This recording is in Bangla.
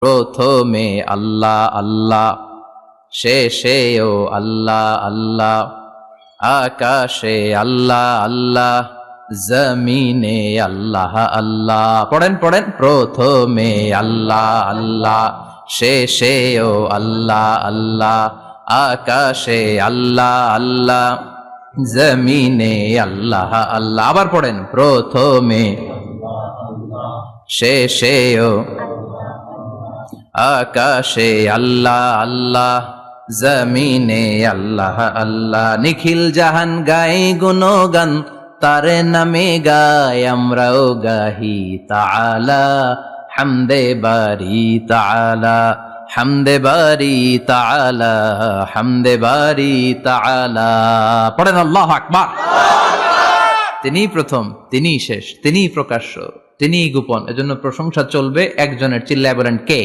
প্রথমে আল্লাহ আল্লাহ, শেষেও আল্লাহ আল্লাহ, আকাশে আল্লাহ আল্লাহ, জমিনে আল্লাহ আল্লাহ। পড়েন পড়েন, প্রথমে আল্লাহ আল্লাহ, শেষেও আল্লাহ আল্লাহ, আকাশে আল্লাহ আল্লাহ, জমিনে আল্লাহ আল্লাহ। আবার পড়েন, প্রথমে শেষেও আকাশে আল্লাহ আল্লাহ, জমিনে আল্লাহ আল্লাহ। নিখিল জাহান গাই গুণগান, তারে নামে গাই আমরাও গাহি তাআলা, হামদে বারি তাআলা, হামদে বারি তাআলা, হামদে বারি তাআলা। পড়েন আল্লাহু আকবার। তিনিই প্রথম, তিনিই শেষ, তিনিই প্রকাশ্য, তিনিই গোপন। এজন্য প্রশংসা চলবে একজনের। চিল্লায় বলেন কে?